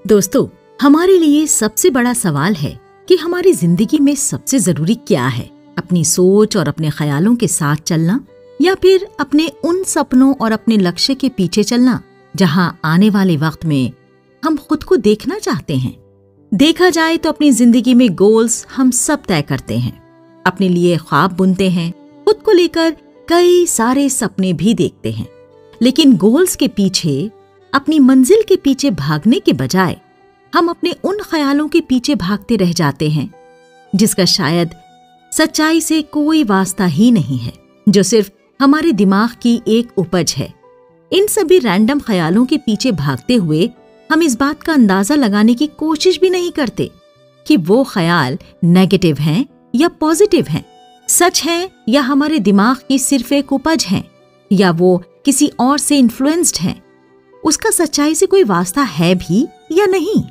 दोस्तों, हमारे लिए सबसे बड़ा सवाल है कि हमारी जिंदगी में सबसे जरूरी क्या है, अपनी सोच और अपने ख्यालों के साथ चलना या फिर अपने उन सपनों और अपने लक्ष्य के पीछे चलना जहां आने वाले वक्त में हम खुद को देखना चाहते हैं। देखा जाए तो अपनी जिंदगी में गोल्स हम सब तय करते हैं, अपने लिए ख्वाब बुनते हैं, खुद को लेकर कई सारे सपने भी देखते हैं, लेकिन गोल्स के पीछे, अपनी मंजिल के पीछे भागने के बजाय हम अपने उन ख्यालों के पीछे भागते रह जाते हैं जिसका शायद सच्चाई से कोई वास्ता ही नहीं है, जो सिर्फ हमारे दिमाग की एक उपज है। इन सभी रैंडम ख्यालों के पीछे भागते हुए हम इस बात का अंदाजा लगाने की कोशिश भी नहीं करते कि वो ख्याल नेगेटिव हैं या पॉजिटिव हैं, सच हैं या हमारे दिमाग की सिर्फ एक उपज हैं, या वो किसी और से इन्फ्लुएंस्ड हैं। उसका सच्चाई से कोई वास्ता है भी या नहीं।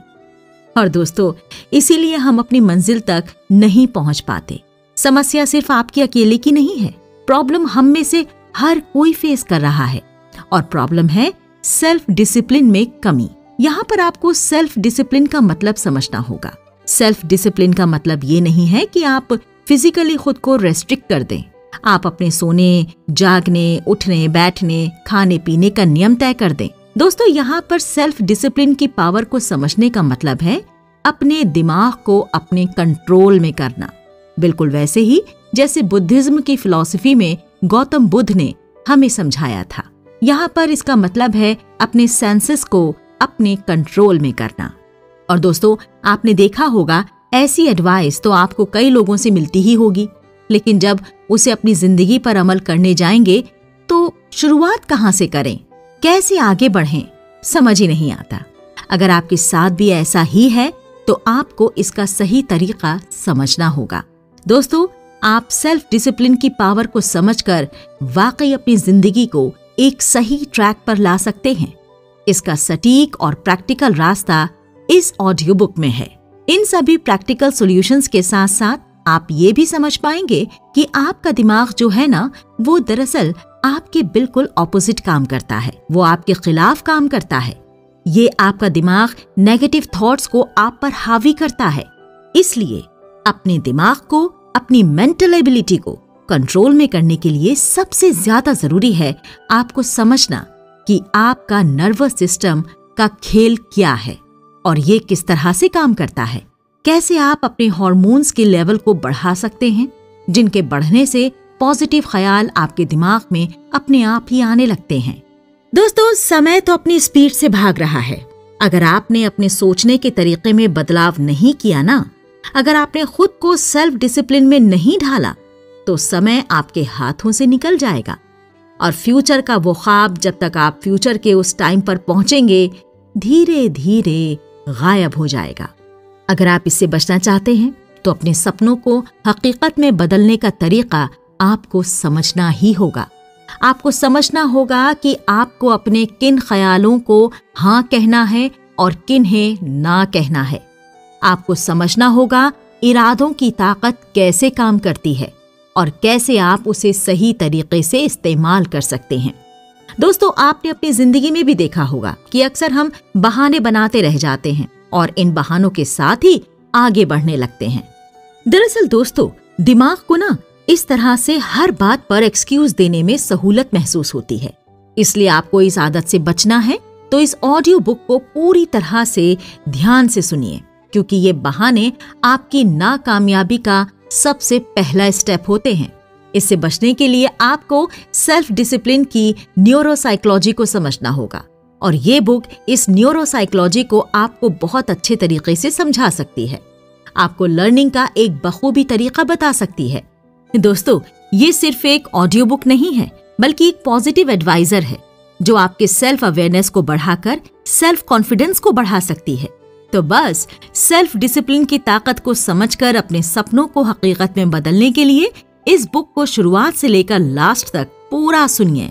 और दोस्तों, इसीलिए हम अपनी मंजिल तक नहीं पहुंच पाते। समस्या सिर्फ आपकी अकेले की नहीं है, प्रॉब्लम हम में से हर कोई फेस कर रहा है, और प्रॉब्लम है सेल्फ डिसिप्लिन में कमी। यहाँ पर आपको सेल्फ डिसिप्लिन का मतलब समझना होगा। सेल्फ डिसिप्लिन का मतलब ये नहीं है कि आप फिजिकली खुद को रेस्ट्रिक्ट कर दें। आप अपने सोने, जागने, उठने, बैठने, खाने पीने का नियम तय कर दें। दोस्तों, यहाँ पर सेल्फ डिसिप्लिन की पावर को समझने का मतलब है अपने दिमाग को अपने कंट्रोल में करना, बिल्कुल वैसे ही जैसे बुद्धिज्म की फिलॉसफी में गौतम बुद्ध ने हमें समझाया था। यहाँ पर इसका मतलब है अपने सेंसेस को अपने कंट्रोल में करना। और दोस्तों, आपने देखा होगा ऐसी एडवाइस तो आपको कई लोगों से मिलती ही होगी, लेकिन जब उसे अपनी जिंदगी पर अमल करने जाएंगे तो शुरुआत कहाँ से करें, कैसे आगे बढ़ें, समझ ही नहीं आता। अगर आपके साथ भी ऐसा ही है तो आपको इसका सही तरीका समझना होगा। दोस्तों, आप सेल्फ डिसिप्लिन की पावर को समझकर वाकई अपनी जिंदगी को एक सही ट्रैक पर ला सकते हैं। इसका सटीक और प्रैक्टिकल रास्ता इस ऑडियो बुक में है। इन सभी प्रैक्टिकल सॉल्यूशंस के साथ साथ आप ये भी समझ पाएंगे कि आपका दिमाग जो है ना, वो दरअसल आपके बिल्कुल ऑपोजिट काम करता है, वो आपके खिलाफ काम करता है। ये आपका दिमाग नेगेटिव थॉट्स को आप पर हावी करता है। इसलिए अपने दिमाग को, अपनी मेंटल एबिलिटी को कंट्रोल में करने के लिए सबसे ज्यादा जरूरी है आपको समझना कि आपका नर्वस सिस्टम का खेल क्या है और ये किस तरह से काम करता है। कैसे आप अपने हार्मोन्स के लेवल को बढ़ा सकते हैं, जिनके बढ़ने से पॉजिटिव ख्याल आपके दिमाग में अपने आप ही आने लगते हैं। दोस्तों, समय तो अपनी स्पीड से भाग रहा है। अगर आपने अपने सोचने के तरीके में बदलाव नहीं किया ना, अगर आपने खुद को सेल्फ डिसिप्लिन में नहीं ढाला, तो समय आपके हाथों से निकल जाएगा और फ्यूचर का वो ख्वाब, जब तक आप फ्यूचर के उस टाइम पर पहुंचेंगे, धीरे धीरे गायब हो जाएगा। अगर आप इससे बचना चाहते हैं तो अपने सपनों को हकीकत में बदलने का तरीका आपको समझना ही होगा। आपको समझना होगा कि आपको अपने किन ख्यालों को हाँ कहना है और किन्हें ना कहना है। आपको समझना होगा इरादों की ताकत कैसे काम करती है और कैसे आप उसे सही तरीके से इस्तेमाल कर सकते हैं। दोस्तों, आपने अपनी जिंदगी में भी देखा होगा कि अक्सर हम बहाने बनाते रह जाते हैं और इन बहानों के साथ ही आगे बढ़ने लगते हैं। दरअसल दोस्तों, दिमाग को ना इस तरह से हर बात पर एक्सक्यूज देने में सहूलत महसूस होती है। इसलिए आपको इस आदत से बचना है तो इस ऑडियो बुक को पूरी तरह से ध्यान से सुनिए, क्योंकि ये बहाने आपकी नाकामयाबी का सबसे पहला स्टेप होते हैं। इससे बचने के लिए आपको सेल्फ डिसिप्लिन की न्यूरोसाइकोलॉजी को समझना होगा, और ये बुक इस न्यूरोसाइकोलॉजी को आपको बहुत अच्छे तरीके से समझा सकती है, आपको लर्निंग का एक बखूबी तरीका बता सकती है। दोस्तों, ये सिर्फ एक ऑडियो बुक नहीं है, बल्कि एक पॉजिटिव एडवाइजर है जो आपके सेल्फ अवेयरनेस को बढ़ाकर सेल्फ कॉन्फिडेंस को बढ़ा सकती है। तो बस सेल्फ डिसिप्लिन की ताकत को समझकर अपने सपनों को हकीकत में बदलने के लिए इस बुक को शुरुआत से लेकर लास्ट तक पूरा सुनिए।